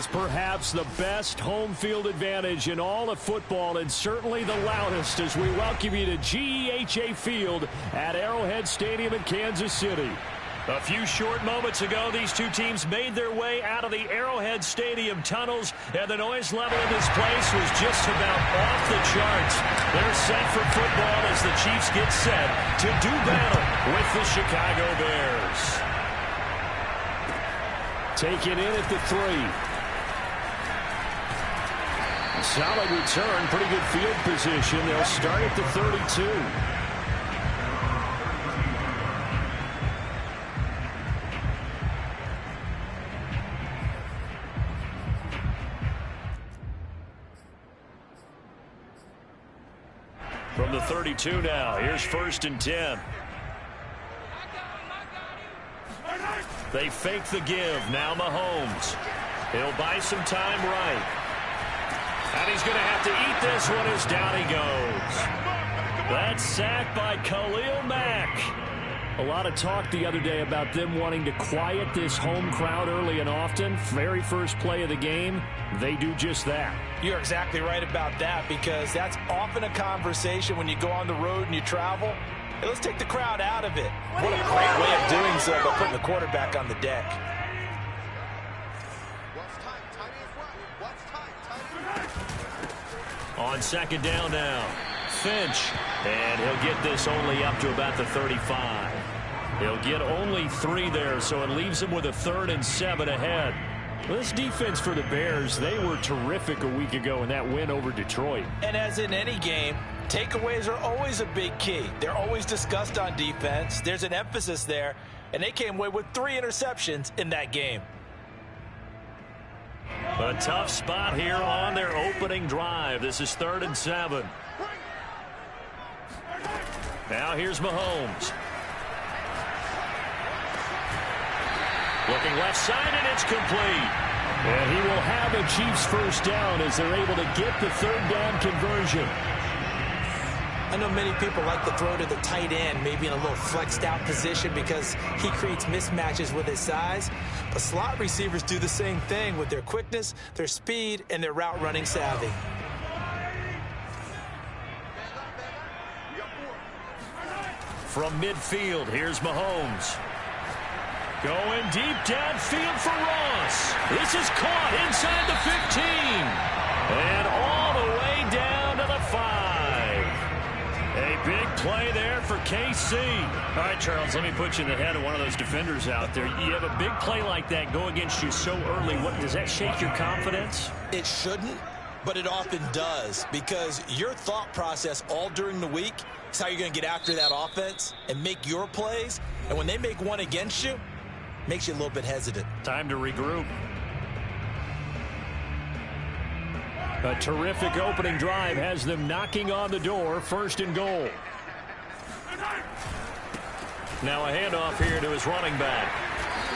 is perhaps the best home field advantage in all of football, and certainly the loudest, as we welcome you to GEHA Field at Arrowhead Stadium in Kansas City. A few short moments ago, these two teams made their way out of the Arrowhead Stadium tunnels, and the noise level in this place was just about off the charts. They're set for football as the Chiefs get set to do battle with the Chicago Bears. Taken in at the 3. Solid return, pretty good field position. They'll start at the 32. From the 32 now, here's 1st and 10. They fake the give. Now Mahomes. He'll buy some time right. And he's going to have to eat this one as down he goes. That's sacked by Khalil Mack. A lot of talk the other day about them wanting to quiet this home crowd early and often. Very first play of the game, they do just that. You're exactly right about that, because that's often a conversation when you go on the road and you travel. Hey, let's take the crowd out of it. What a great way of doing so by putting the quarterback on the deck. On 2nd down now, Finch. And he'll get this only up to about the 35. He'll get only 3 there, so it leaves him with a 3rd and 7 ahead. This defense for the Bears, they were terrific a week ago in that win over Detroit. And as in any game, takeaways are always a big key. They're always discussed on defense. There's an emphasis there, and they came away with 3 interceptions in that game. A tough spot here on their opening drive. This is 3rd and 7. Now here's Mahomes. Looking left side, and it's complete. And he will have a Chiefs first down as they're able to get the 3rd down conversion. I know many people like to throw to the tight end, maybe in a little flexed out position because he creates mismatches with his size. But slot receivers do the same thing with their quickness, their speed, and their route running savvy. From midfield, here's Mahomes. Going deep downfield for Ross. This is caught inside the 15. And all the way down to the 5. A big play there for KC. All right, Charles, let me put you in the head of one of those defenders out there. You have a big play like that go against you so early. What, does that shake your confidence? It shouldn't, but it often does, because your thought process all during the week is how you're going to get after that offense and make your plays. And when they make one against you, makes you a little bit hesitant. Time to regroup. A terrific opening drive has them knocking on the door. 1st and goal. Now a handoff here to his running back.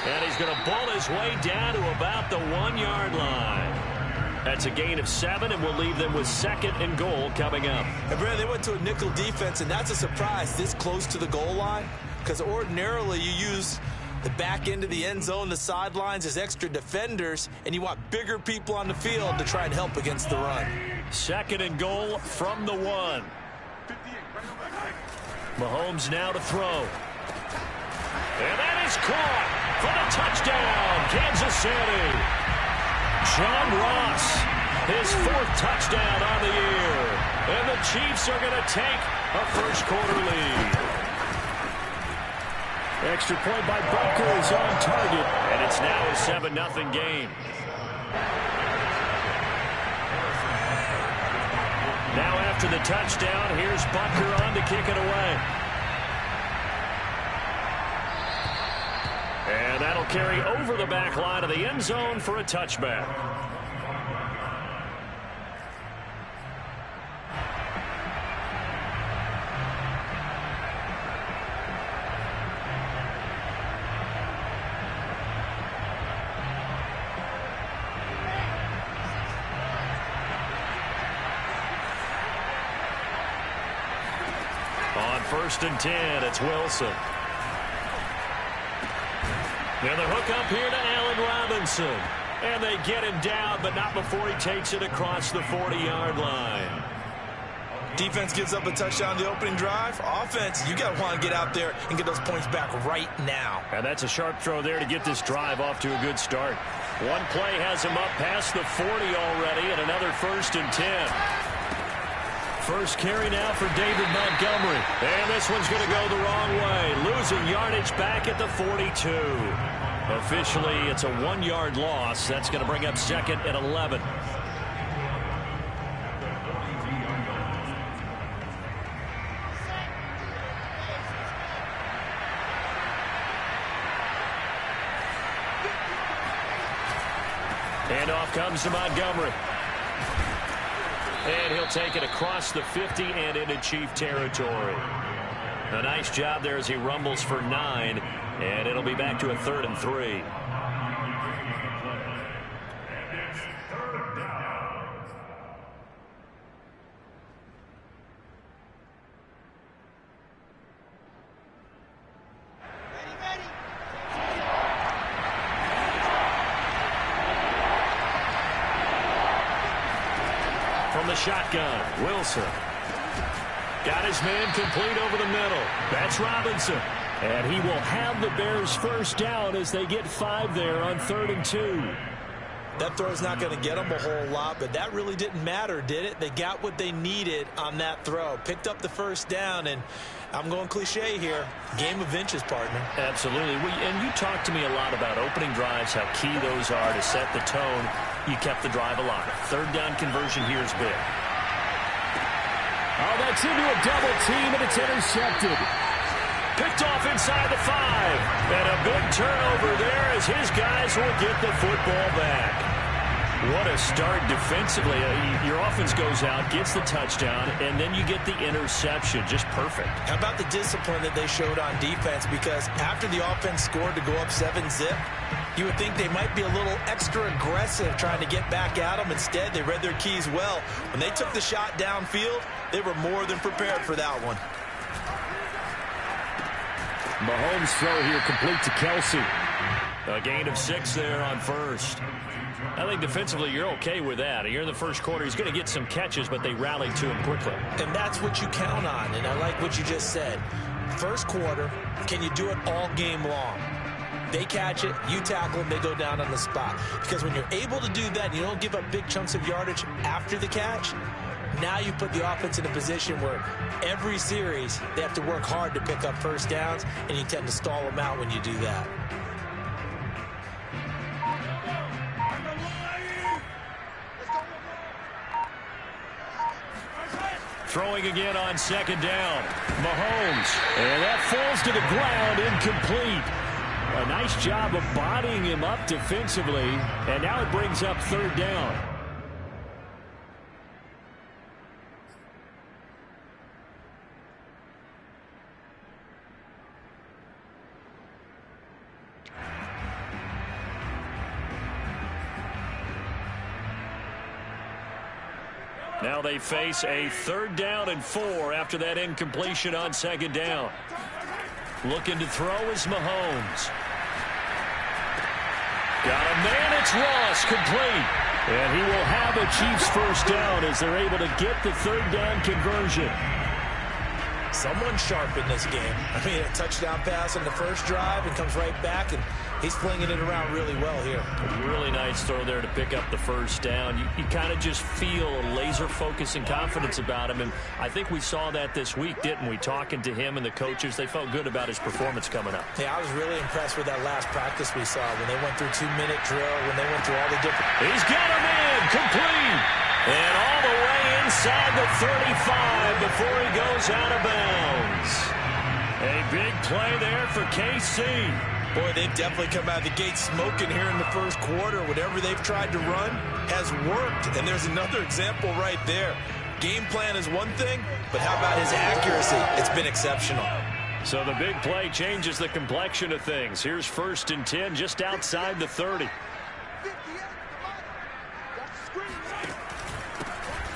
And he's going to ball his way down to about the 1-yard line. That's a gain of 7, and will leave them with 2nd and goal coming up. And Brad, they went to a nickel defense, and that's a surprise this close to the goal line, because ordinarily you use the back end of the end zone, the sidelines as extra defenders, and you want bigger people on the field to try and help against the run. 2nd and goal from the 1. Mahomes now to throw. And that is caught for the touchdown, Kansas City. John Ross, his 4th touchdown on the year. And the Chiefs are going to take a first-quarter lead. Extra point by Butker is on target, and it's now a 7-0 game. Now after the touchdown, here's Butker on to kick it away. And that'll carry over the back line of the end zone for a touchback. On 1st and 10, it's Wilson. Now the hook up here to Allen Robinson. And they get him down, but not before he takes it across the 40-yard line. Defense gives up a touchdown the opening drive. Offense, you got to want to get out there and get those points back right now. And that's a sharp throw there to get this drive off to a good start. One play has him up past the 40 already, and another 1st and 10. First carry now for David Montgomery. And this one's going to go the wrong way. Losing yardage back at the 42. Officially, it's a 1-yard loss. That's going to bring up 2nd and 11. And off comes to Montgomery. And he'll take it across the 50 and into Chief territory. A nice job there as he rumbles for 9. And it'll be back to a 3rd and 3. From the shotgun, Wilson. Got his man complete over the middle. That's Robinson. And he will have the Bears first down as they get 5 there on 3rd and 2. That throw's not going to get them a whole lot, but that really didn't matter, did it? They got what they needed on that throw. Picked up the first down, and I'm going cliche here. Game of inches, partner. Absolutely. And you talked to me a lot about opening drives, how key those are to set the tone. You kept the drive alive. 3rd down conversion here is big. Oh, that's into a double team, and it's intercepted. Picked off inside the 5. And a big turnover there as his guys will get the football back. What a start defensively. Your offense goes out, gets the touchdown, and then you get the interception. Just perfect. How about the discipline that they showed on defense? Because after the offense scored to go up 7-zip, you would think they might be a little extra aggressive trying to get back at them. Instead, they read their keys well. When they took the shot downfield, they were more than prepared for that one. Mahomes' throw here complete to Kelsey. A gain of 6 there on 1st. I think defensively you're okay with that. Here in the first quarter, he's going to get some catches, but they rallied to him quickly. And that's what you count on, and I like what you just said. First quarter, can you do it all game long? They catch it, you tackle them, they go down on the spot. Because when you're able to do that and you don't give up big chunks of yardage after the catch, now you put the offense in a position where every series they have to work hard to pick up first downs, and you tend to stall them out when you do that. Throwing again on 2nd down. Mahomes. And that falls to the ground, incomplete. A nice job of bodying him up defensively. And now it brings up 3rd down. Now they face a 3rd down and 4 after that incompletion on 2nd down. Looking to throw is Mahomes. Got a man, it's Ross, complete. And he will have a Chiefs first down as they're able to get the 3rd down conversion. Someone sharp in this game. I mean, a touchdown pass on the first drive and comes right back, and he's flinging it around really well here. A really nice throw there to pick up the first down. You kind of just feel a laser focus and confidence about him, and I think we saw that this week, didn't we? Talking to him and the coaches, they felt good about his performance coming up. Yeah, I was really impressed with that last practice we saw when they went through 2-minute drill, when they went through all the different... He's got him in, complete, and all the way inside the 35 before he goes out of bounds. A big play there for KC. Boy, they've definitely come out of the gate smoking here in the first quarter. Whatever they've tried to run has worked, and there's another example right there. Game plan is one thing, but how about his accuracy? It's been exceptional. So the big play changes the complexion of things. Here's 1st and 10 just outside the 30.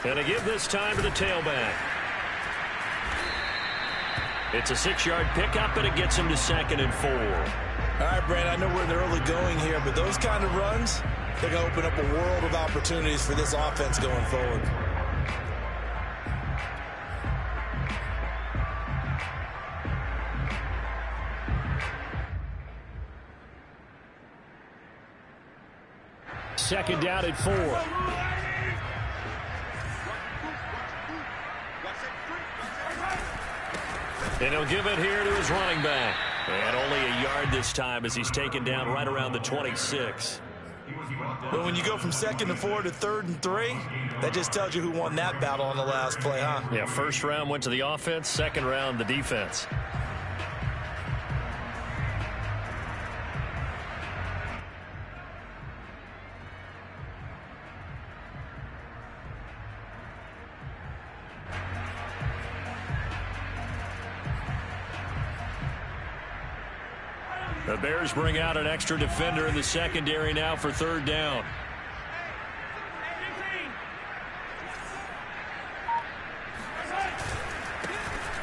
And to give this time to the tailback. It's a 6-yard pickup, and it gets him to 2nd and 4. All right, Brandon, I know we're in the early going here, but those kind of runs, they're going to open up a world of opportunities for this offense going forward. Second down at 4. And he'll give it here to his running back. And only a yard this time as he's taken down right around the 26. But when you go from 2nd and 4 to 3rd and 3, that just tells you who won that battle on the last play, huh? Yeah, first round went to the offense, second round the defense. The Bears bring out an extra defender in the secondary now for 3rd down.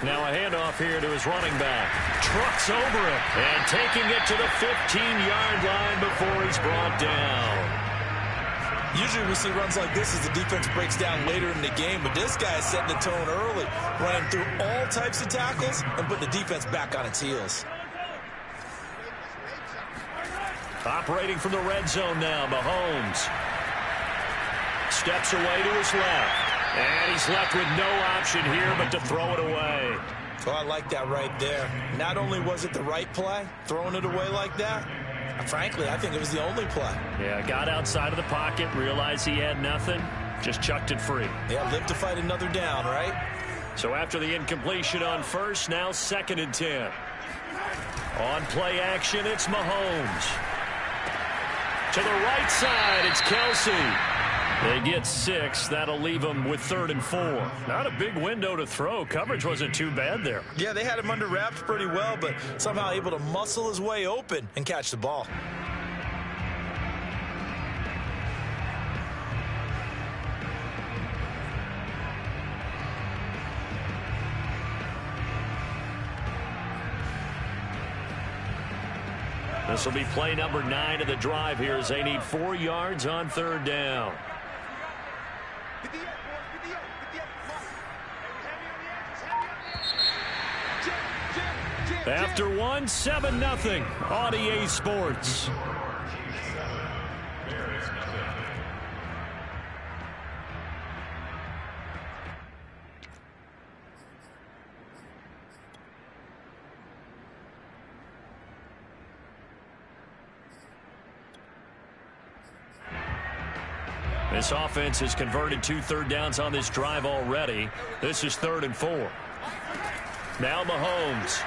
Now a handoff here to his running back. Trucks over him and taking it to the 15-yard line before he's brought down. Usually we see runs like this as the defense breaks down later in the game, but this guy is setting the tone early, running through all types of tackles and putting the defense back on its heels. Operating from the red zone now, Mahomes. Steps away to his left. And he's left with no option here but to throw it away. Oh, I like that right there. Not only was it the right play, throwing it away like that, frankly, I think it was the only play. Yeah, got outside of the pocket, realized he had nothing, just chucked it free. Yeah, live to fight another down, right? So after the incompletion on first, now 2nd and 10. On play action, it's Mahomes. To the right side, it's Kelce. They get 6. That'll leave them with 3rd and 4. Not a big window to throw. Coverage wasn't too bad there. Yeah, they had him under wraps pretty well, but somehow able to muscle his way open and catch the ball. This will be play number 9 of the drive here as they need 4 yards on 3rd down. After 1, 7-0 on EA Sports. This offense has converted 2 third downs on this drive already. This is 3rd and 4. Now Mahomes.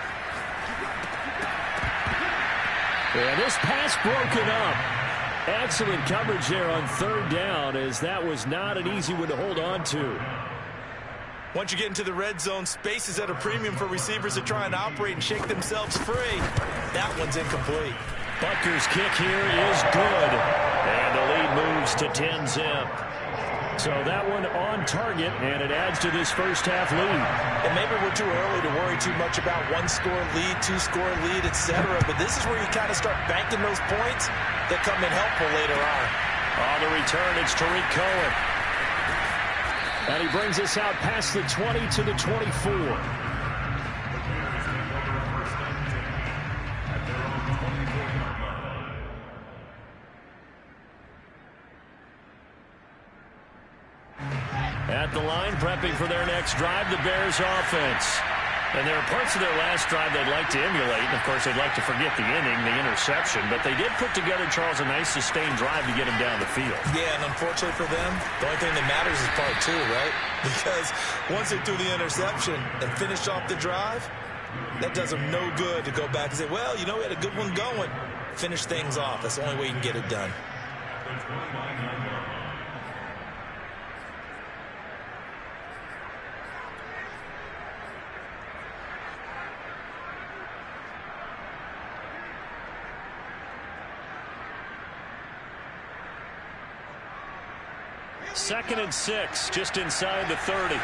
And this pass broken up. Excellent coverage there on 3rd down, as that was not an easy one to hold on to. Once you get into the red zone, space is at a premium for receivers to try and operate and shake themselves free. That one's incomplete. Butker's kick here is good. And the lead moves to 10-zip. So that one on target, and it adds to this first half lead. And maybe we're too early to worry too much about 1-score lead, 2-score lead, etc. But this is where you kind of start banking those points that come in helpful later on. On the return, it's Tariq Cohen. And he brings us out past the 20 to the 24. At the line, prepping for their next drive, the Bears offense. And there are parts of their last drive they'd like to emulate. And, of course, they'd like to forget the inning, the interception. But they did put together, Charles, a nice sustained drive to get him down the field. Yeah, and unfortunately for them, the only thing that matters is part 2, right? Because once they threw the interception and finished off the drive, that does them no good to go back and say, well, you know, we had a good one going. Finish things off. That's the only way you can get it done. Second and 6, just inside the 30.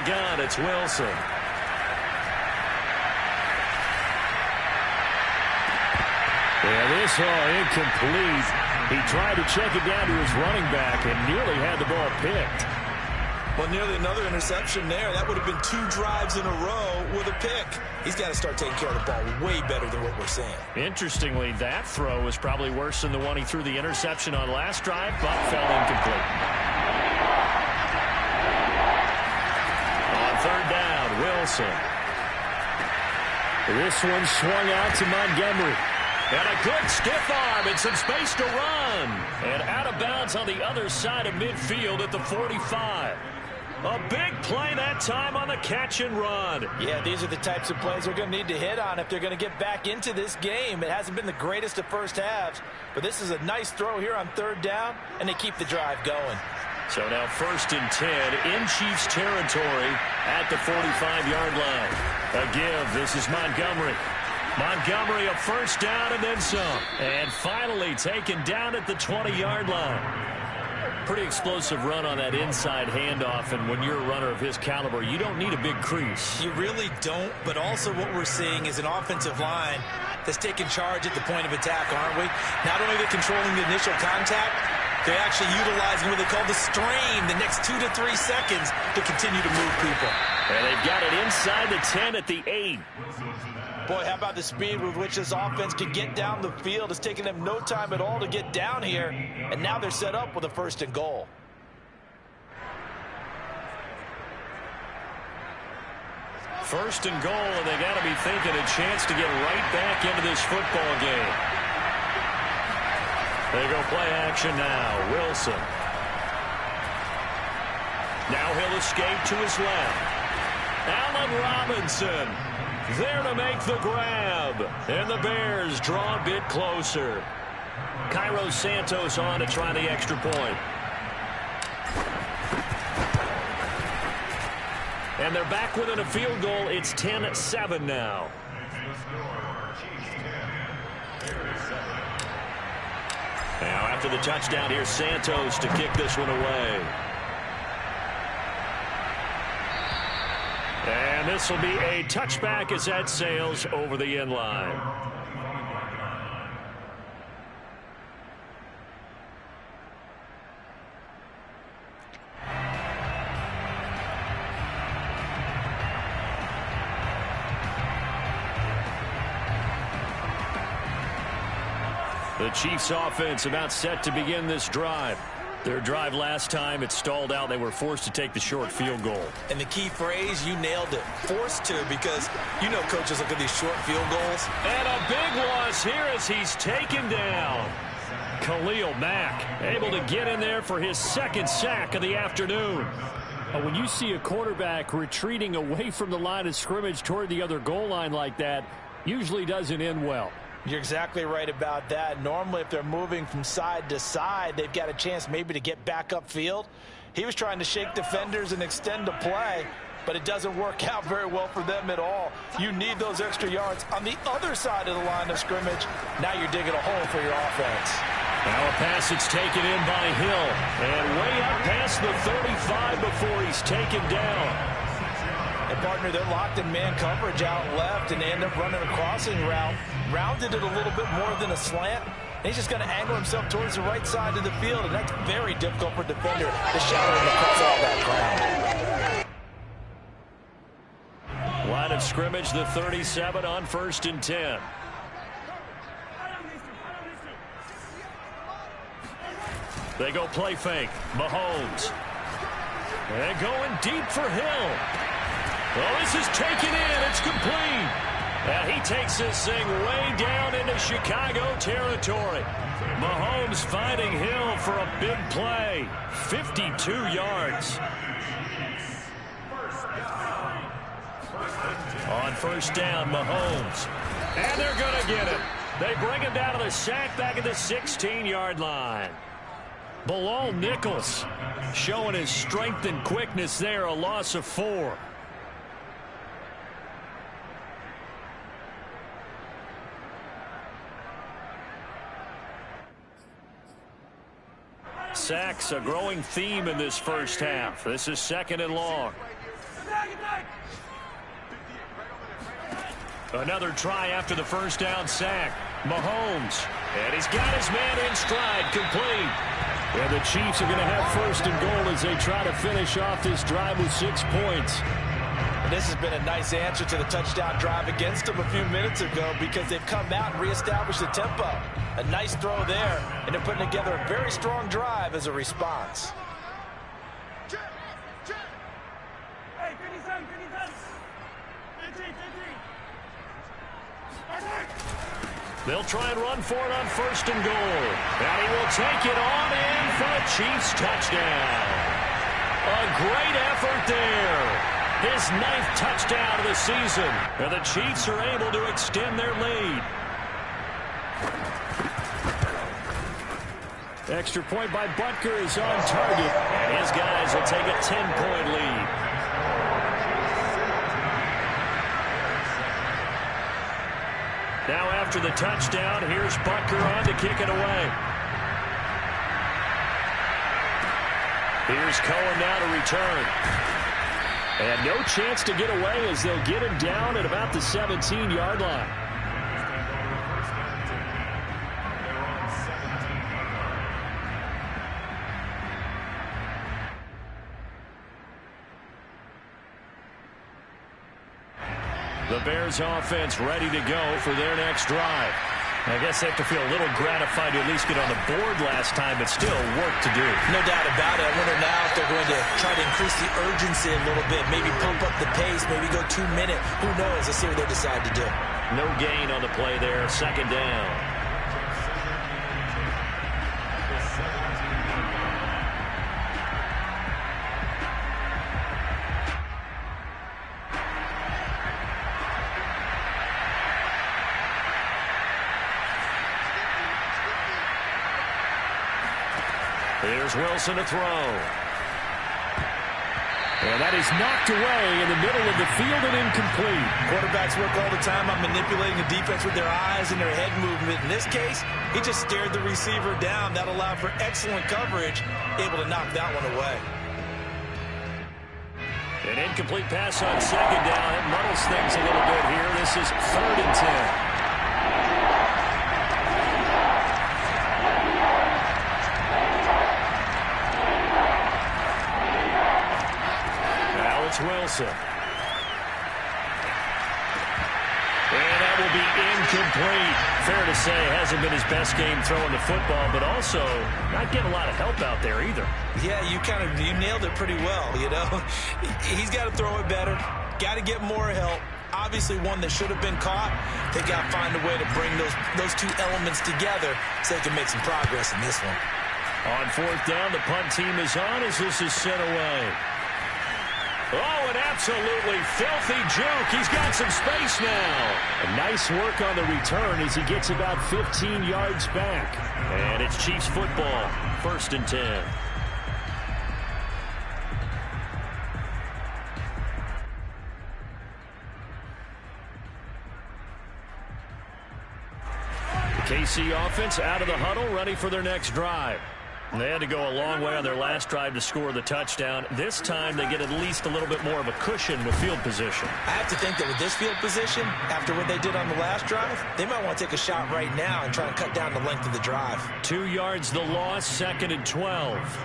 gun, it's Wilson. Yeah, this incomplete. He tried to check it down to his running back and nearly had the ball picked. Well, nearly another interception there. That would have been 2 drives in a row with a pick. He's got to start taking care of the ball way better than what we're seeing. Interestingly, that throw was probably worse than the one he threw the interception on last drive, but fell incomplete. On third down, Wilson. This one swung out to Montgomery. And a good stiff arm and some space to run. And out of bounds on the other side of midfield at the 45. A big play that time on the catch and run. Yeah, these are the types of plays they're going to need to hit on if they're going to get back into this game. It hasn't been the greatest of first halves, but this is a nice throw here on third down, and they keep the drive going. So now 1st and 10 in Chiefs territory at the 45-yard line. A give. This is Montgomery. Montgomery a first down and then some. And finally taken down at the 20-yard line. Pretty explosive run on that inside handoff, and when you're a runner of his caliber, you don't need a big crease. You really don't, but also what we're seeing is an offensive line that's taking charge at the point of attack, aren't we? Not only are they controlling the initial contact, they're actually utilizing what they call the strain the next 2 to 3 seconds to continue to move people. And they've got it inside the 10 at the 8. Boy, how about the speed with which this offense can get down the field? It's taken them no time at all to get down here, and now they're set up with a 1st and goal. First and goal, and they got to be thinking a chance to get right back into this football game. They go play action now. Wilson. Now he'll escape to his left. Allen Robinson there to make the grab. And the Bears draw a bit closer. Cairo Santos on to try the extra point. And they're back within a field goal. It's 10-7 now. Now after the touchdown, here's Santos to kick this one away. And this will be a touchback as that sails over the end line. The Chiefs offense about set to begin this drive. Their drive last time, it stalled out. They were forced to take the short field goal. And the key phrase, you nailed it. Forced to, because you know coaches look at these short field goals. And a big loss here as he's taken down. Khalil Mack able to get in there for his 2nd sack of the afternoon. When you see a quarterback retreating away from the line of scrimmage toward the other goal line like that, usually doesn't end well. You're exactly right about that. Normally, if they're moving from side to side, they've got a chance maybe to get back upfield. He was trying to shake defenders and extend the play, but it doesn't work out very well for them at all. You need those extra yards on the other side of the line of scrimmage. Now you're digging a hole for your offense. Now a pass that's taken in by Hill. And way up past the 35 before he's taken down. And, partner, they're locked in man coverage out left, and they end up running a crossing route. Rounded it a little bit more than a slant. And he's just going to angle himself towards the right side of the field, and that's very difficult for a defender to shadow him across all that ground. Line of scrimmage, the 37 on 1st and 10. They go play fake. Mahomes. And going deep for Hill. Well, this is taken in. It's complete. And he takes this thing way down into Chicago territory. Mahomes finding Hill for a big play. 52 yards. On 1st down, Mahomes. And they're going to get it. They bring him down to the sack back at the 16-yard line. Bilal Nichols showing his strength and quickness there. A loss of 4. Sacks, a growing theme in this first half. This is 2nd and long. Another try after the first down sack. Mahomes. And he's got his man in stride, complete. And the Chiefs are going to have first and goal as they try to finish off this drive with 6 points. And this has been a nice answer to the touchdown drive against them a few minutes ago because they've come out and reestablished the tempo. A nice throw there, and they're putting together a very strong drive as a response. They'll try and run for it on first and goal. And he will take it on in for a Chiefs touchdown. A great effort there. His 9th touchdown of the season. And the Chiefs are able to extend their lead. Extra point by Butker is on target. And his guys will take a 10-point lead. Now after the touchdown, here's Butker on to kick it away. Here's Cohen now to return. And no chance to get away as they'll get him down at about the 17-yard line. The Bears offense ready to go for their next drive. I guess they have to feel a little gratified to at least get on the board last time, but still work to do. No doubt about it. I wonder now if they're going to try to increase the urgency a little bit, maybe pump up the pace, maybe go 2 minutes. Who knows? Let's see what they decide to do. No gain on the play there. Second down. Here's Wilson to throw. And that is knocked away in the middle of the field and incomplete. Quarterbacks work all the time on manipulating the defense with their eyes and their head movement. In this case, he just stared the receiver down. That allowed for excellent coverage, able to knock that one away. An incomplete pass on second down. It muddles things a little bit here. This is 3rd and 10. Wilson. And that will be incomplete. Fair to say, hasn't been his best game throwing the football, but also not getting a lot of help out there either. Yeah, you nailed it pretty well, you know. He's got to throw it better. Got to get more help. Obviously one that should have been caught. They got to find a way to bring those two elements together so they can make some progress in this one. On 4th down, the punt team is on as this is sent away. Oh, an absolutely filthy juke. He's got some space now. A nice work on the return as he gets about 15 yards back. And it's Chiefs football, 1st and 10. The KC offense out of the huddle, ready for their next drive. They had to go a long way on their last drive to score the touchdown. This time they get at least a little bit more of a cushion with field position. I have to think that with this field position, after what they did on the last drive, they might want to take a shot right now and try and cut down the length of the drive. 2 yards the loss, 2nd and 12.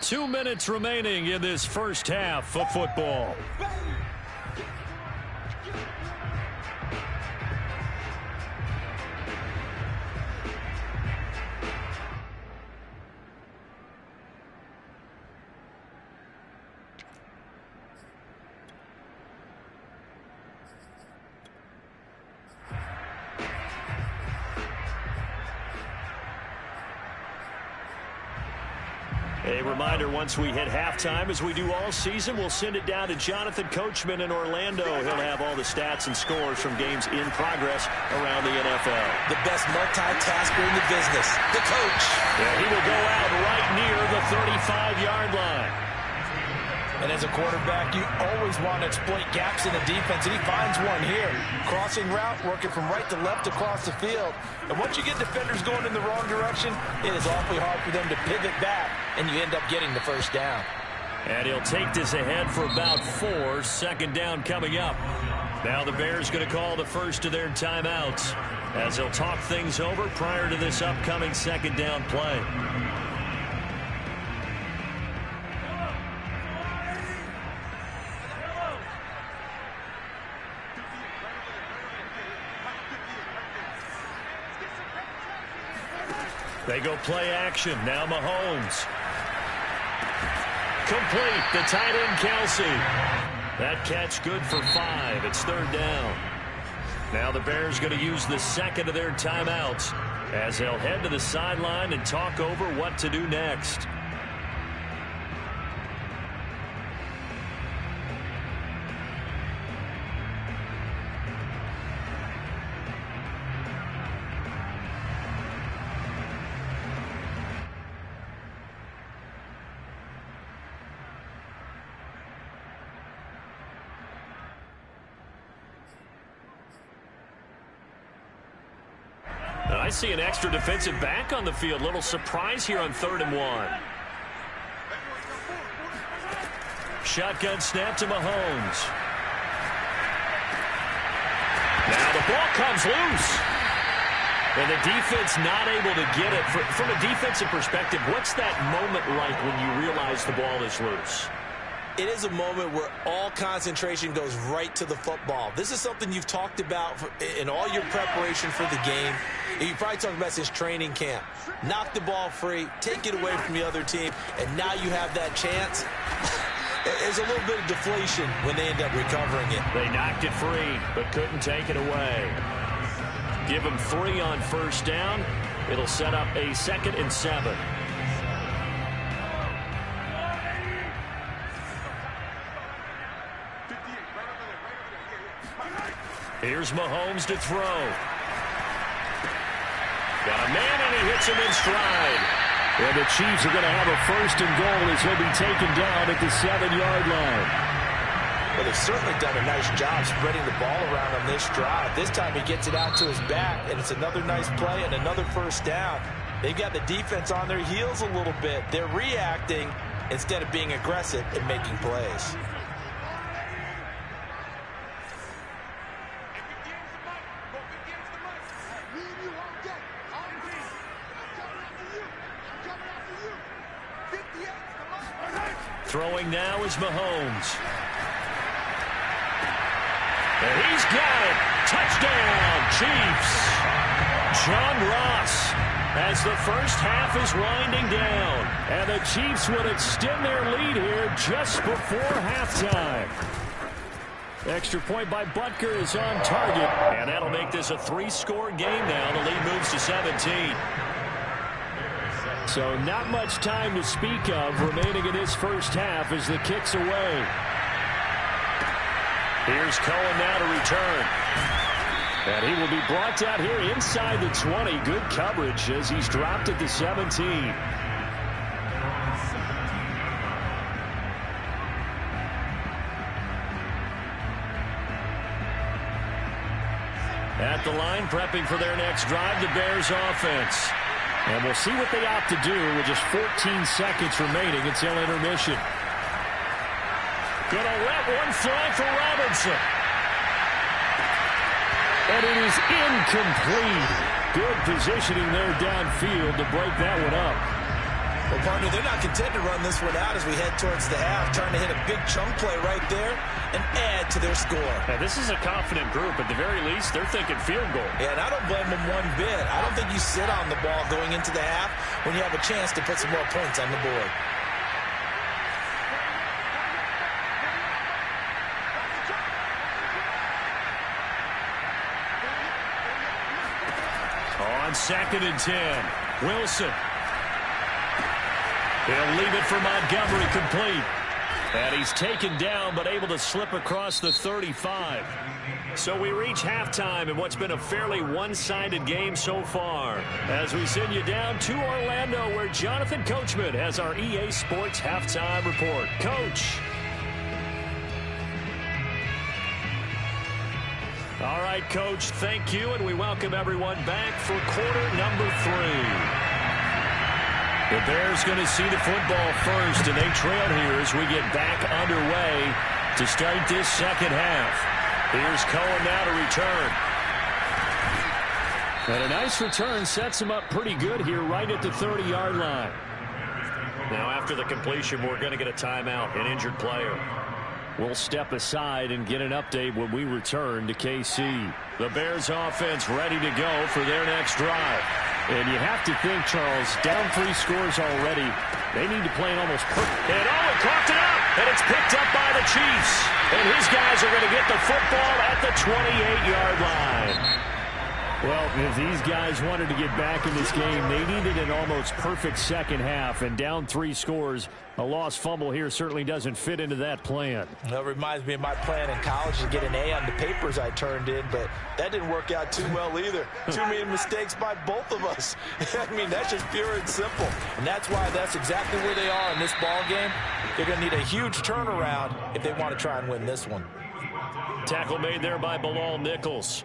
Two minutes remaining in this first half of football. A reminder, once we hit halftime, as we do all season, we'll send it down to Jonathan Coachman in Orlando. He'll have all the stats and scores from games in progress around the NFL. The best multitasker in the business, the coach. Yeah, he will go out right near the 35-yard line. And as a quarterback, you always want to exploit gaps in the defense, and he finds one here. Crossing route, working from right to left across the field. And once you get defenders going in the wrong direction, it is awfully hard for them to pivot back, and you end up getting the first down. And he'll take this ahead for about 4. Second down coming up. Now the Bears going to call the first of their timeouts as they'll talk things over prior to this upcoming second down play. They go play action. Now Mahomes. Complete. The tight end, Kelce. That catch good for 5. It's third down. Now the Bears going to use the second of their timeouts as they'll head to the sideline and talk over what to do next. I see an extra defensive back on the field. Little surprise here on 3rd and 1. Shotgun snap to Mahomes. Now the ball comes loose. And the defense not able to get it. From a defensive perspective, what's that moment like when you realize the ball is loose? It is a moment where all concentration goes right to the football. This is something you've talked about in all your preparation for the game. You probably talked about since training camp. Knock the ball free, take it away from the other team, and now you have that chance. There's a little bit of deflation when they end up recovering it. They knocked it free, but couldn't take it away. Give them 3 on first down. It'll set up a 2nd and 7. Here's Mahomes to throw. Got a man, and he hits him in stride. And the Chiefs are going to have a 1st and goal as he'll be taken down at the 7-yard line. Well, they've certainly done a nice job spreading the ball around on this drive. This time he gets it out to his back, and it's another nice play and another first down. They've got the defense on their heels a little bit. They're reacting instead of being aggressive and making plays. Throwing now is Mahomes. And he's got it. Touchdown, Chiefs. John Ross, as the first half is winding down. And the Chiefs would extend their lead here just before halftime. Extra point by Butker is on target. And that'll make this a 3-score game now. The lead moves to 17. So not much time to speak of remaining in this first half as the kick's away. Here's Cohen now to return. And he will be brought down here inside the 20. Good coverage as he's dropped at the 17. At the line, prepping for their next drive, the Bears offense. And we'll see what they opt to do with just 14 seconds remaining until intermission. Gonna let one fly for Robinson. And it is incomplete. Good positioning there downfield to break that one up. Well, partner, they're not content to run this one out as we head towards the half, trying to hit a big chunk play right there and add to their score. Now, this is a confident group. At the very least, they're thinking field goal. Yeah, and I don't blame them one bit. I don't think you sit on the ball going into the half when you have a chance to put some more points on the board. On 2nd and 10, Wilson. He'll leave it for Montgomery, complete. And he's taken down but able to slip across the 35. So we reach halftime in what's been a fairly one-sided game so far. As we send you down to Orlando where Jonathan Coachman has our EA Sports Halftime Report. Coach. right, Coach. Thank you, and we welcome everyone back for quarter number 3. The Bears going to see the football first, and they trail here as we get back underway to start this second half. Here's Cohen now to return. And a nice return sets him up pretty good here right at the 30-yard line. Now after the completion, we're going to get a timeout, an injured player. We'll step aside and get an update when we return to KC. The Bears offense ready to go for their next drive. And you have to think, Charles, down 3 scores already. They need to play an almost perfect. And it caught it up, and it's picked up by the Chiefs. And his guys are going to get the football at the 28-yard line. Well, if these guys wanted to get back in this game, they needed an almost perfect second half, and down 3 scores. A lost fumble here certainly doesn't fit into that plan. That reminds me of my plan in college to get an A on the papers I turned in, but that didn't work out too well either. Too many mistakes by both of us. I mean, that's just pure and simple. And that's why that's exactly where they are in this ball game. They're going to need a huge turnaround if they want to try and win this one. Tackle made there by Bilal Nichols.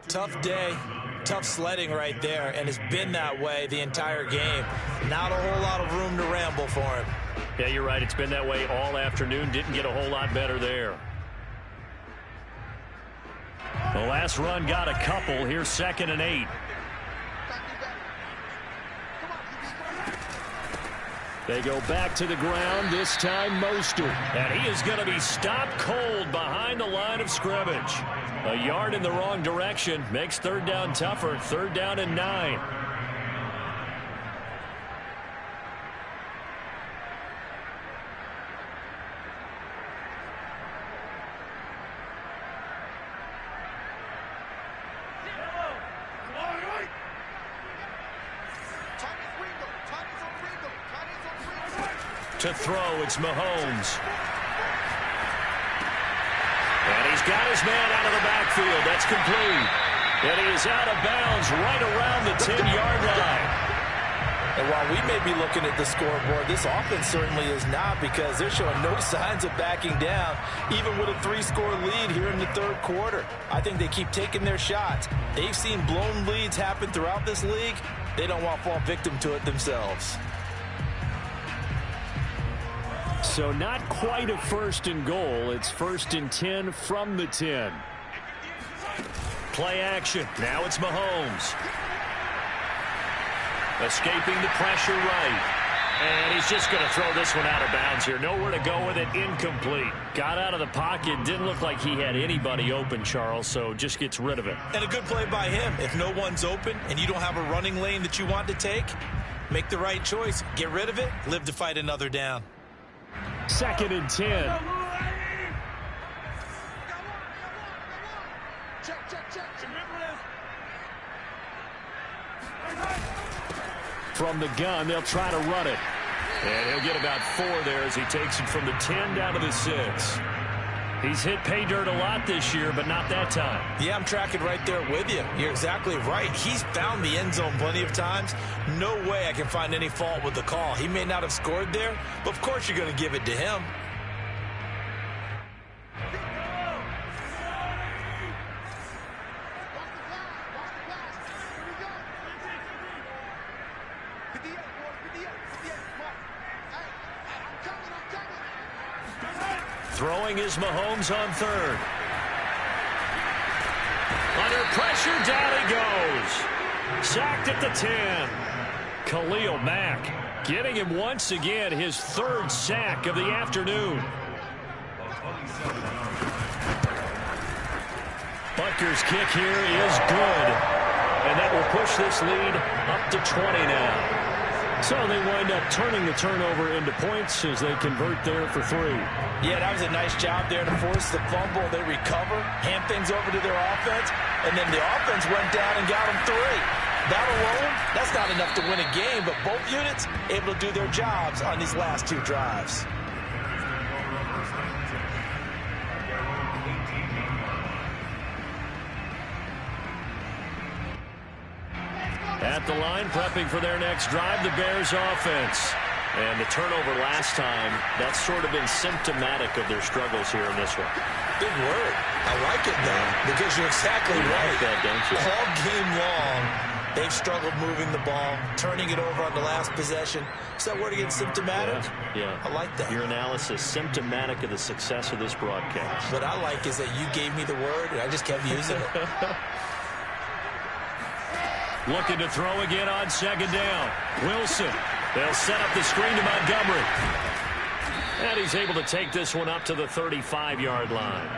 Tough day, tough sledding right there, and it's been that way the entire game. Not a whole lot of room to ramble for him. Yeah, you're right. It's been that way all afternoon. Didn't get a whole lot better there. The last run got a couple. Here's 2nd and 8. They go back to the ground, this time Mostert. And he is going to be stopped cold behind the line of scrimmage. A yard in the wrong direction makes 3rd down tougher. 3rd down and 9. To throw, it's Mahomes. And he's got his man out of the backfield. That's complete. And he is out of bounds right around the 10-yard line. And while we may be looking at the scoreboard, this offense certainly is not, because they're showing no signs of backing down, even with a 3-score lead here in the 3rd quarter. I think they keep taking their shots. They've seen blown leads happen throughout this league. They don't want to fall victim to it themselves. So not quite a 1st and goal. It's 1st and 10 from the 10. Play action. Now it's Mahomes. Escaping the pressure right. And he's just going to throw this one out of bounds here. Nowhere to go with it. Incomplete. Got out of the pocket. Didn't look like he had anybody open, Charles, so just gets rid of it. And a good play by him. If no one's open and you don't have a running lane that you want to take, make the right choice. Get rid of it. Live to fight another down. 2nd and 10. From the gun, they'll try to run it. And he'll get about 4 there as he takes it from the 10 down to the 6. He's hit pay dirt a lot this year, but not that time. Yeah, I'm tracking right there with you. You're exactly right. He's found the end zone plenty of times. No way I can find any fault with the call. He may not have scored there, but of course you're going to give it to him. Throwing is Mahomes on 3rd. Under pressure, down he goes. Sacked at the 10. Khalil Mack getting him once again, his 3rd sack of the afternoon. Butker's kick here is good. And that will push this lead up to 20 now. So they wind up turning the turnover into points as they convert there for 3. Yeah, that was a nice job there to force the fumble. They recover, hand things over to their offense, and then the offense went down and got them 3. That alone, that's not enough to win a game, but both units able to do their jobs on these last 2 drives. At the line, prepping for their next drive, the Bears offense. And the turnover last time, that's sort of been symptomatic of their struggles here in this one. Big word. I like it, though, because you're exactly right. Like that, don't you? All game long, they've struggled moving the ball, turning it over on the last possession. Is that word again, symptomatic? Yeah. I like that. Your analysis, symptomatic of the success of this broadcast. What I like is that you gave me the word, and I just kept using it. Looking to throw again on second down. Wilson. They'll set up the screen to Montgomery. And he's able to take this one up to the 35-yard line.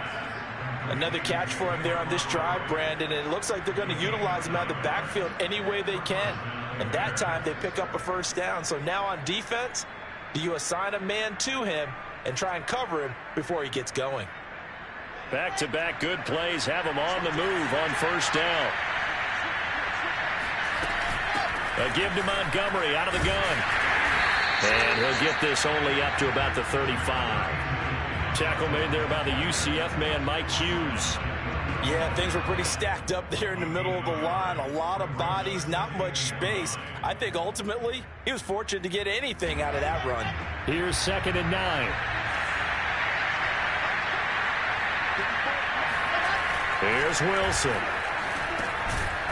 Another catch for him there on this drive, Brandon. And it looks like they're going to utilize him out of the backfield any way they can. And that time they pick up a first down. So now on defense, do you assign a man to him and try and cover him before he gets going? Back-to-back good plays have him on the move on first down. A give to Montgomery out of the gun. And he'll get this only up to about the 35. Tackle made there by the UCF man, Mike Hughes. Yeah, things were pretty stacked up there in the middle of the line. A lot of bodies, not much space. I think ultimately he was fortunate to get anything out of that run. Here's 2nd and 9. Here's Wilson.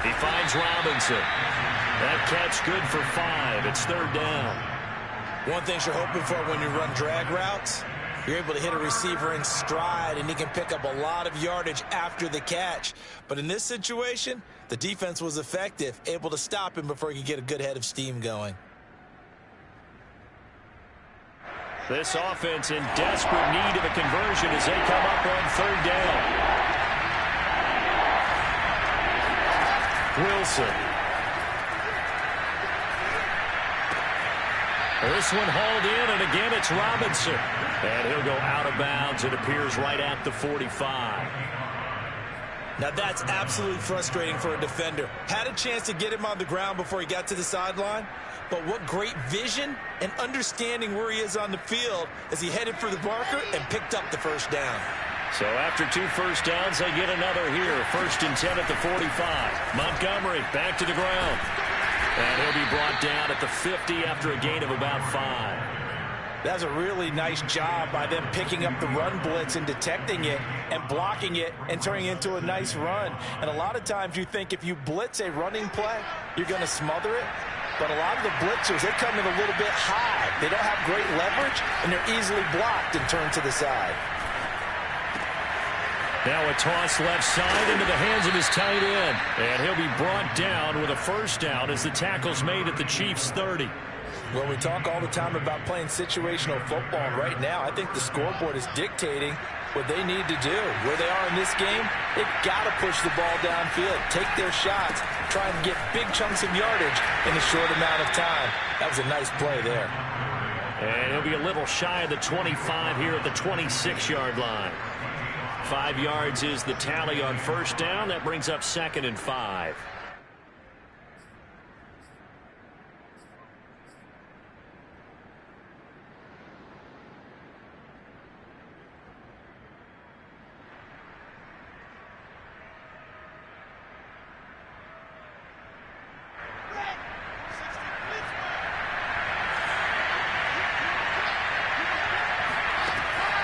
He finds Robinson. That catch good for 5. It's 3rd down. One thing you're hoping for when you run drag routes, you're able to hit a receiver in stride, and he can pick up a lot of yardage after the catch. But in this situation, the defense was effective, able to stop him before he could get a good head of steam going. This offense in desperate need of a conversion as they come up on 3rd down. Wilson. This one hauled in, and again it's Robinson. And he'll go out of bounds. It appears right at the 45. Now that's absolutely frustrating for a defender. Had a chance to get him on the ground before he got to the sideline, but what great vision and understanding where he is on the field as he headed for the marker and picked up the first down. So after 2 first downs, they get another here. 1st and 10 at the 45. Montgomery back to the ground. And he'll be brought down at the 50 after a gain of about 5. That's a really nice job by them picking up the run blitz and detecting it and blocking it and turning it into a nice run. And a lot of times you think if you blitz a running play, you're going to smother it. But a lot of the blitzers, they come in a little bit high. They don't have great leverage, and they're easily blocked and turned to the side. Now a toss left side into the hands of his tight end. And he'll be brought down with a first down as the tackle's made at the Chiefs' 30. Well, we talk all the time about playing situational football, and right now I think the scoreboard is dictating what they need to do. Where they are in this game, they've got to push the ball downfield, take their shots, try and get big chunks of yardage in a short amount of time. That was a nice play there. And he'll be a little shy of the 25 here at the 26-yard line. 5 yards is the tally on first down. That brings up 2nd and 5.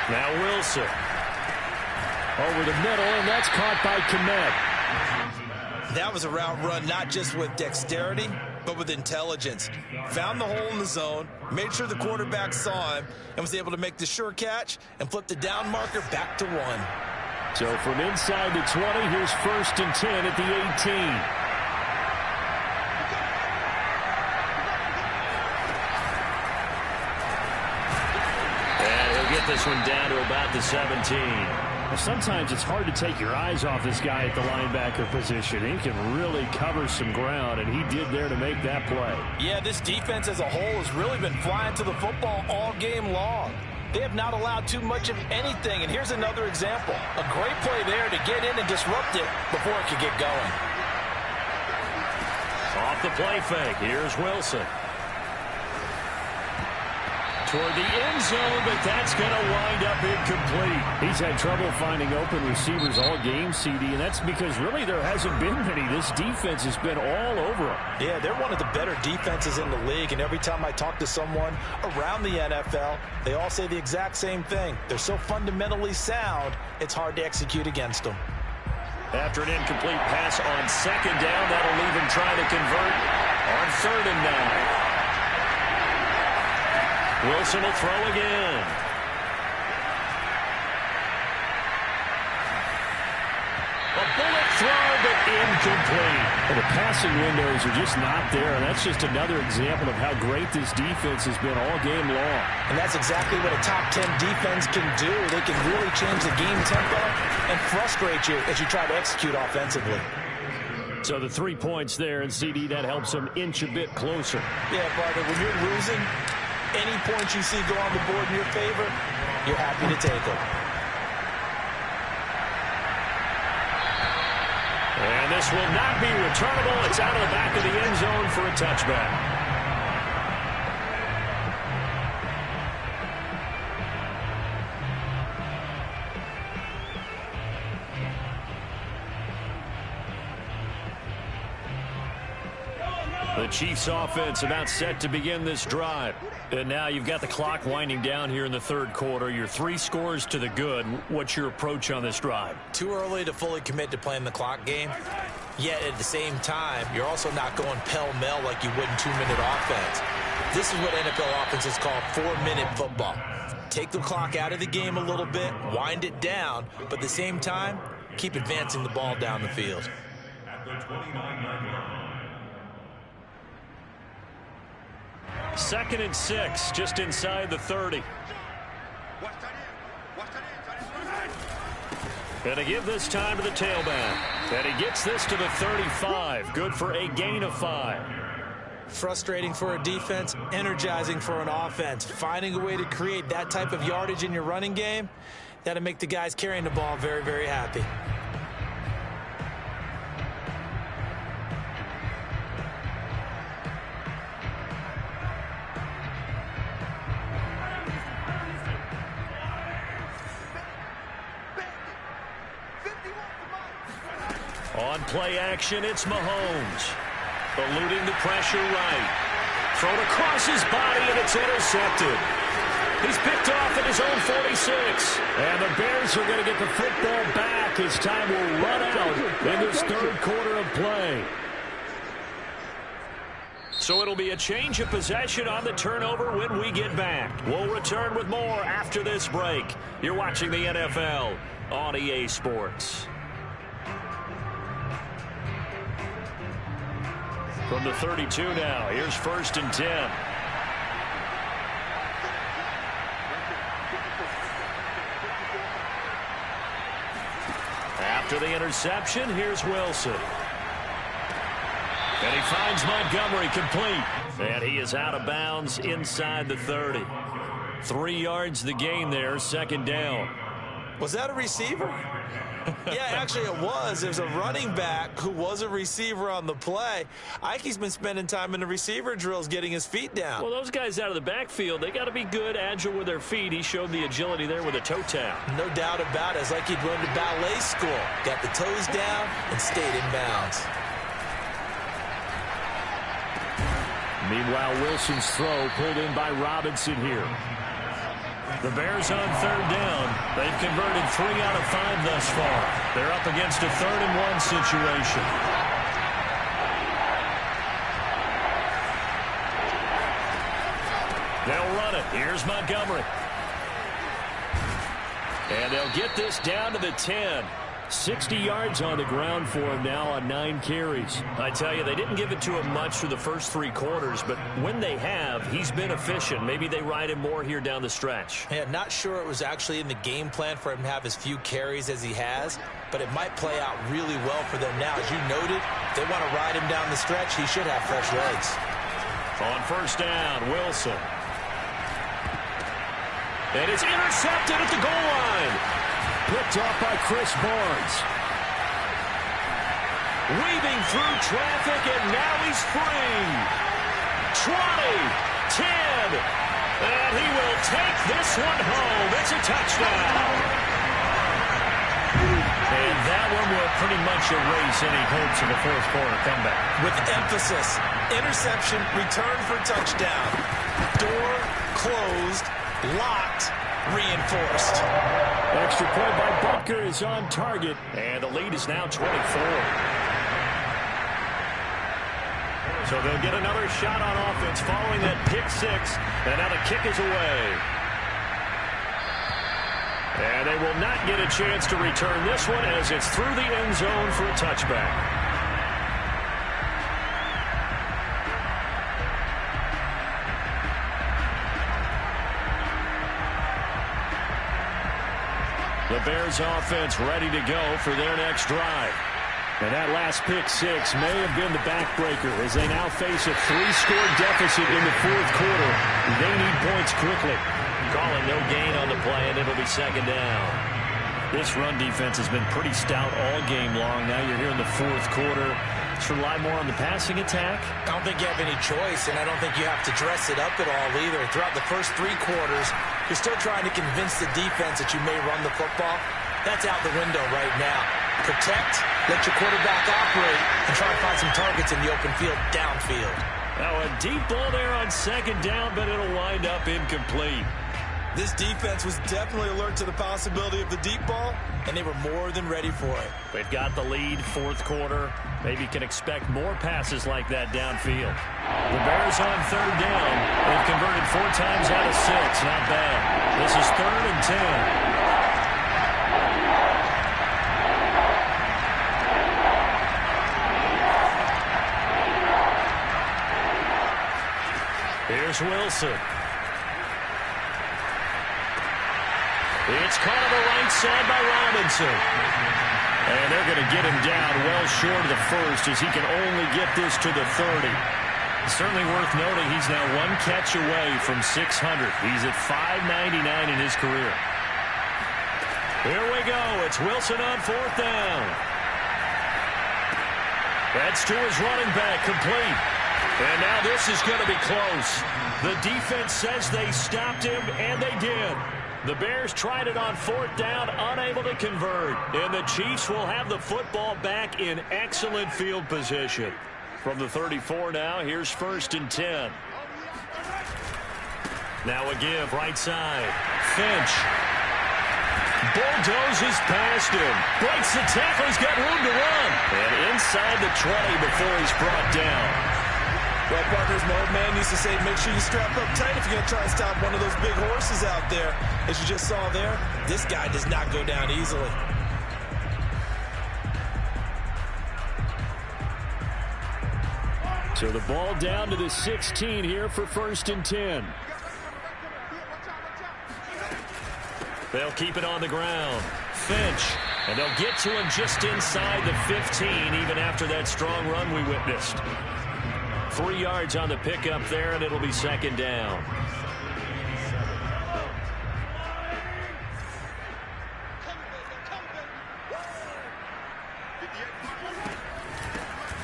Now Wilson. Over the middle, and that's caught by Kmet. That was a route run not just with dexterity, but with intelligence. Found the hole in the zone, made sure the quarterback saw him, and was able to make the sure catch and flip the down marker back to 1. So from inside the 20, here's 1st and 10 at the 18. And he'll get this one down to about the 17. Sometimes it's hard to take your eyes off this guy at the linebacker position. He can really cover some ground, and he did there to make that play. Yeah, this defense as a whole has really been flying to the football all game long. They have not allowed too much of anything, and here's another example. A great play there to get in and disrupt it before it could get going. Off the play fake, here's Wilson. toward the end zone, but that's going to wind up incomplete. He's had trouble finding open receivers all game, CD, and that's because really there hasn't been many. This defense has been all over him. Yeah, they're one of the better defenses in the league, and every time I talk to someone around the NFL, they all say the exact same thing. They're so fundamentally sound, it's hard to execute against them. After an incomplete pass on second down, that'll leave him trying to convert on 3rd and 9. Wilson will throw again. A bullet throw, but incomplete. Well, the passing windows are just not there, and that's just another example of how great this defense has been all game long. And that's exactly what a top 10 defense can do. They can really change the game tempo and frustrate you as you try to execute offensively. So the 3 points there, and CD, that helps them inch a bit closer. Yeah, partner, when you're losing, any points you see go on the board in your favor, you're happy to take them. And this will not be returnable. It's out of the back of the end zone for a touchback. The Chiefs offense about set to begin this drive. And now you've got the clock winding down here in the 3rd quarter. Your 3 scores to the good. What's your approach on this drive? Too early to fully commit to playing the clock game. Yet at the same time, you're also not going pell-mell like you would in 2-minute offense. This is what NFL offenses call 4-minute football. Take the clock out of the game a little bit, wind it down, but at the same time, keep advancing the ball down the field. At the 29-yard line. 2nd and 6, just inside the 30. And to give this time to the tailback. And he gets this to the 35. Good for a gain of 5. Frustrating for a defense, energizing for an offense. Finding a way to create that type of yardage in your running game, that'll make the guys carrying the ball very, very happy. On play action, it's Mahomes. Eluding the pressure right. Thrown across his body, and it's intercepted. He's picked off at his own 46. And the Bears are going to get the football back as time will run out in this 3rd quarter of play. So it'll be a change of possession on the turnover when we get back. We'll return with more after this break. You're watching the NFL on EA Sports. From the 32 now, here's 1st and 10. After the interception, here's Wilson. And he finds Montgomery complete. And he is out of bounds inside the 30. 3 yards the gain there, 2nd down. Was that a receiver? Yeah, actually it was. There's a running back who was a receiver on the play. Ike's been spending time in the receiver drills getting his feet down. Well, those guys out of the backfield, they got to be good, agile with their feet. He showed the agility there with a toe tap. No doubt about it. It's like he'd run to ballet school. Got the toes down and stayed in bounds. Meanwhile, Wilson's throw pulled in by Robinson here. The Bears on 3rd down. They've converted 3 out of 5 thus far. They're up against a 3rd and 1 situation. They'll run it. Here's Montgomery. And they'll get this down to the 10. 60 yards on the ground for him now on 9 carries. I tell you, they didn't give it to him much through the first 3 quarters, but when they have, he's been efficient. Maybe they ride him more here down the stretch. Yeah, not sure it was actually in the game plan for him to have as few carries as he has, but it might play out really well for them now. As you noted, if they want to ride him down the stretch, he should have fresh legs. On 1st down, Wilson. And it's intercepted at the goal line. Picked off by Chris Barnes. Weaving through traffic, and now he's free. 20, 10, And he will take this one home. It's a touchdown. And that one will pretty much erase any hopes of a fourth quarter comeback. With emphasis, interception, return for touchdown. Door closed, locked, reinforced. Extra point by Butker is on target, and the lead is now 24. So they'll get another shot on offense following that pick six, and now the kick is away. And they will not get a chance to return this one as it's through the end zone for a touchback. The Bears offense ready to go for their next drive. And that last pick six may have been the backbreaker as they now face a 3-score deficit in the fourth quarter. They need points quickly. Calling no gain on the play, and it'll be second down. This run defense has been pretty stout all game long. Now you're here in the fourth quarter. Let's rely more on the passing attack. I don't think you have any choice, and I don't think you have to dress it up at all either. Throughout the first 3 quarters, you're still trying to convince the defense that you may run the football. That's out the window right now. Protect, let your quarterback operate, and try to find some targets in the open field downfield. Now a deep ball there on second down, but it'll wind up incomplete. This defense was definitely alert to the possibility of the deep ball, and they were more than ready for it. They've got the lead, fourth quarter. Maybe can expect more passes like that downfield. The Bears on third down. They've converted 4 times out of 6. Not bad. This is 3rd and 10. Here's Wilson. It's caught on the right side by Robinson. And they're going to get him down well short of the first as he can only get this to the 30. Certainly worth noting he's now 1 catch away from 600. He's at 599 in his career. Here we go. It's Wilson on 4th down. That's to his running back, complete. And now this is going to be close. The defense says they stopped him, and they did. The Bears tried it on 4th down, unable to convert. And the Chiefs will have the football back in excellent field position. From the 34 now, here's 1st and 10. Now a give, right side. Finch. Bulldozes past him. Breaks the tackle, he's got room to run. And inside the 20 before he's brought down. Well, partners, my old man used to say, make sure you strap up tight if you're going to try and stop one of those big horses out there. As you just saw there, this guy does not go down easily. So the ball down to the 16 here for 1st and 10. They'll keep it on the ground. Finch. And they'll get to him just inside the 15, even after that strong run we witnessed. 3 yards on the pickup there, and it'll be second down.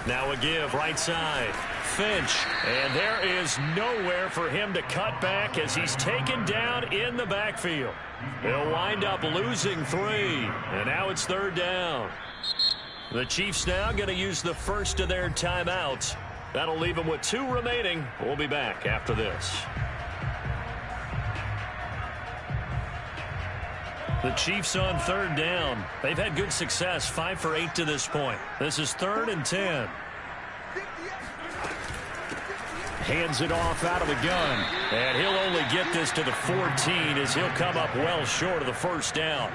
Now a give, right side. Finch. And there is nowhere for him to cut back as he's taken down in the backfield. They'll wind up losing 3. And now it's 3rd down. The Chiefs now going to use the first of their timeouts. That'll leave them with 2 remaining. We'll be back after this. The Chiefs on 3rd down. They've had good success, 5 for 8 to this point. This is 3rd and 10. Hands it off out of the gun. And he'll only get this to the 14 as he'll come up well short of the first down.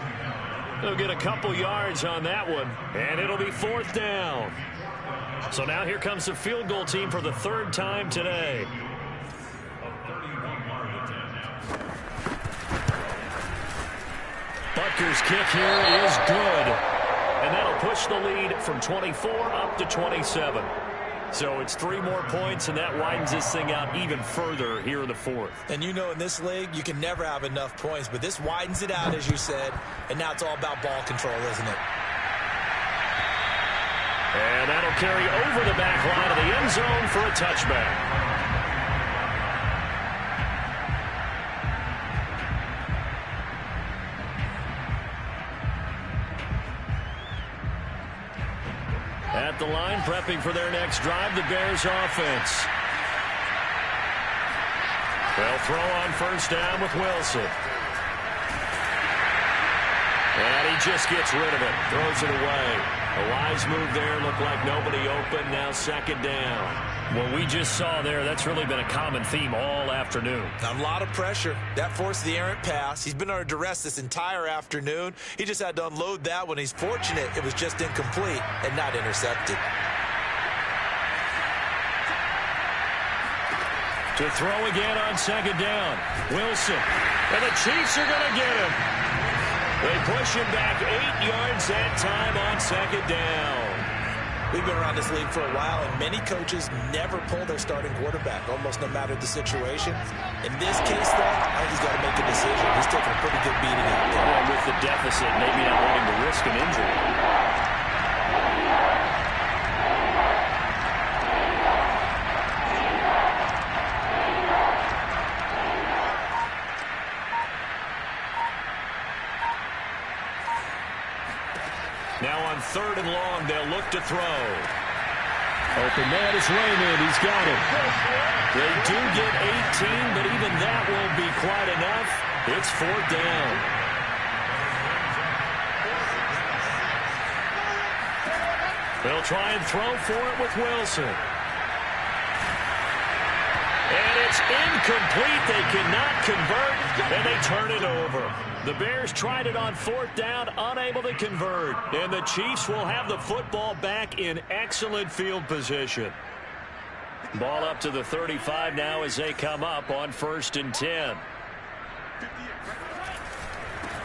They'll get a couple yards on that one, and it'll be 4th down. So now here comes the field goal team for the 3rd time today. Butker's kick here is good. And that'll push the lead from 24 up to 27. So it's 3 more points, and that widens this thing out even further here in the 4th. And you know in this league, you can never have enough points, but this widens it out, as you said, and now it's all about ball control, isn't it? And that'll carry over the back line of the end zone for a touchback. the line, prepping for their next drive, the Bears offense. They'll throw on first down with Wilson. And he just gets rid of it, throws it away. A wise move there, looked like nobody open, now second down. What we just saw there, that's really been a common theme all afternoon. A lot of pressure. That forced the errant pass. He's been under duress this entire afternoon. He just had to unload that one. He's fortunate it was just incomplete and not intercepted. To throw again on second down. Wilson. And the Chiefs are going to get him. They push him back 8 yards that time on second down. We've been around this league for a while, and many coaches never pull their starting quarterback, almost no matter the situation. In this case, though, I think he's got to make a decision. He's taking a pretty good beating out there. Well, with the deficit, maybe not wanting to risk an injury. Now on third and long, they'll look to throw. Open man is Raymond. He's got it. They do get 18, but even that won't be quite enough. It's fourth down. They'll try and throw for it with Wilson. And it's incomplete. They cannot convert, and they turn it over. The Bears tried it on fourth down, unable to convert. And the Chiefs will have the football back in excellent field position. Ball up to the 35 now as they come up on 1st and 10.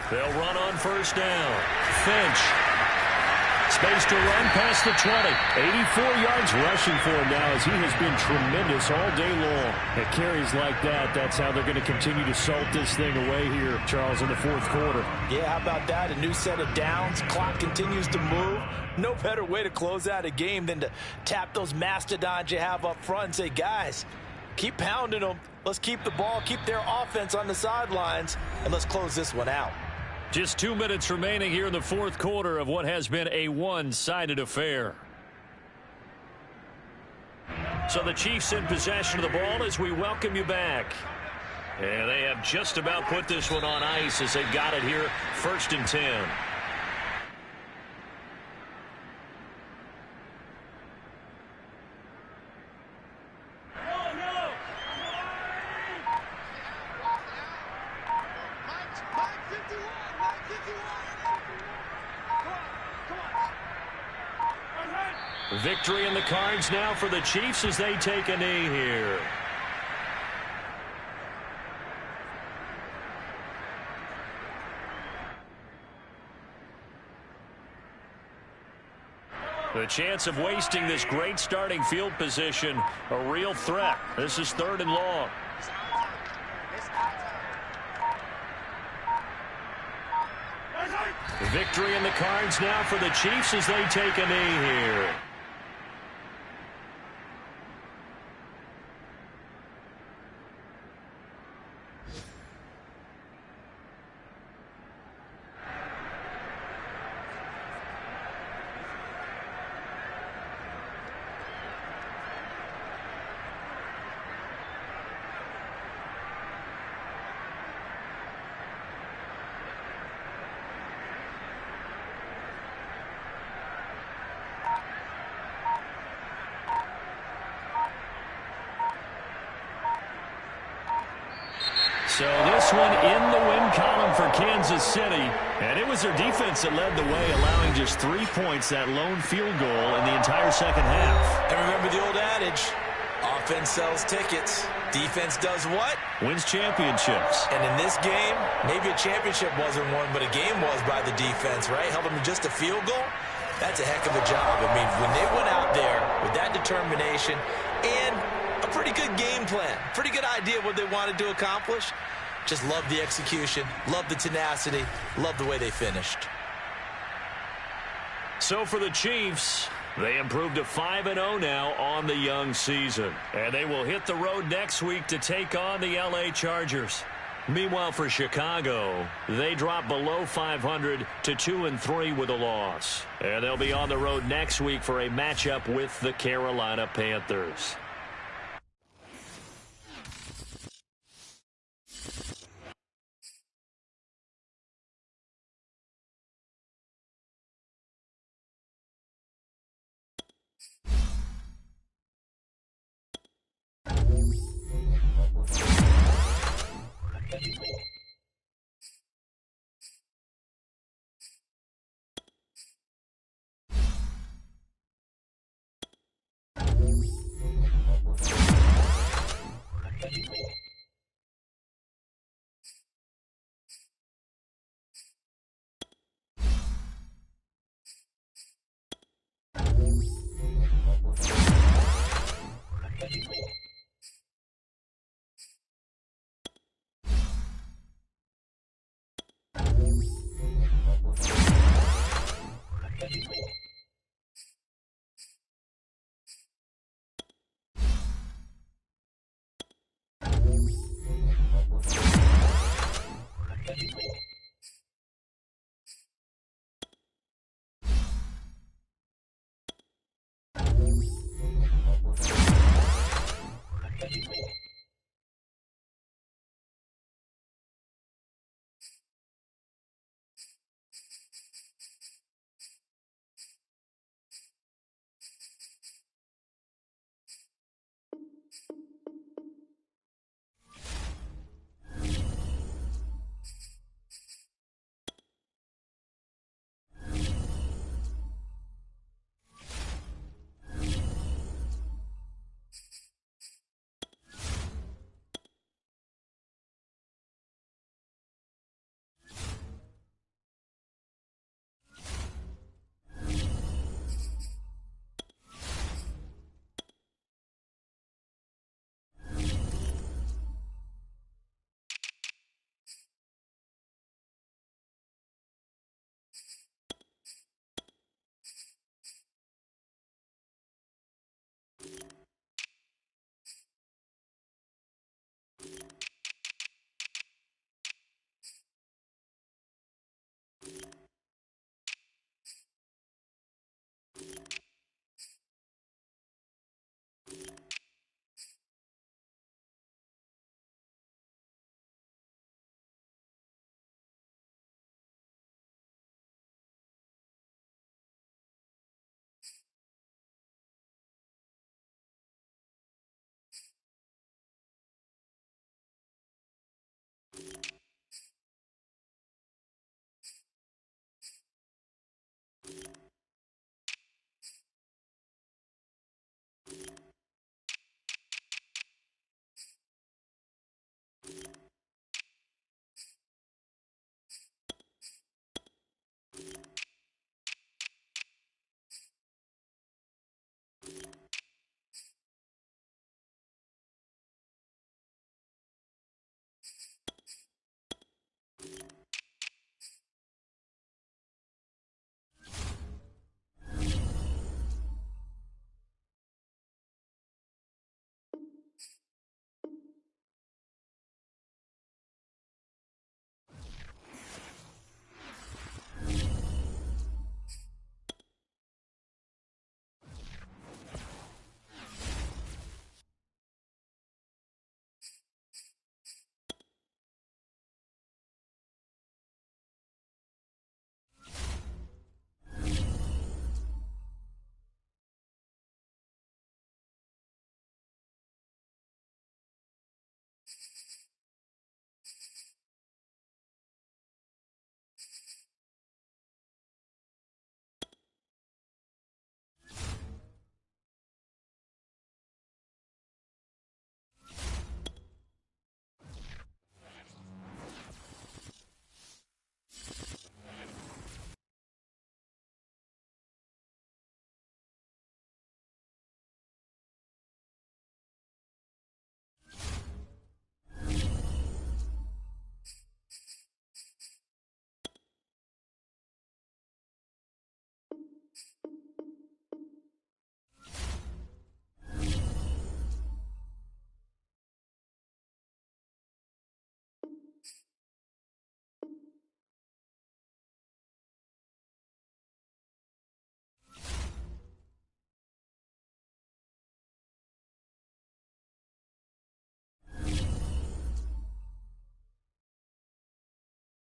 They'll run on first down. Finch. Space to run past the 20. 84 yards rushing for him now as he has been tremendous all day long. At carries like that, that's how they're going to continue to salt this thing away here, Charles, in the fourth quarter. Yeah, how about that? A new set of downs. Clock continues to move. No better way to close out a game than to tap those mastodons you have up front and say, guys, keep pounding them. Let's keep the ball, keep their offense on the sidelines, and let's close this one out. Just 2 minutes remaining here in the fourth quarter of what has been a one-sided affair. So the Chiefs in possession of the ball as we welcome you back. And they have just about put this one on ice as they've got it here, 1st and 10. Victory in the cards now for the Chiefs as they take a knee here. The chance of wasting this great starting field position, a real threat. This is 3rd and long. Victory in the cards now for the Chiefs as they take a knee here. So this one in the win column for Kansas City. And it was their defense that led the way, allowing just 3 points, that lone field goal in the entire second half. And remember the old adage, offense sells tickets. Defense does what? Wins championships. And in this game, maybe a championship wasn't won, but a game was by the defense, right? Held them to just a field goal. That's a heck of a job. I mean, when they went out there with that determination and a pretty good game plan, pretty good idea of what they wanted to accomplish, just love the execution, love the tenacity, love the way they finished. So for the Chiefs, they improved to 5-0 now on the young season. And they will hit the road next week to take on the LA Chargers. Meanwhile, for Chicago, they drop below 500 to 2-3 with a loss. And they'll be on the road next week for a matchup with the Carolina Panthers.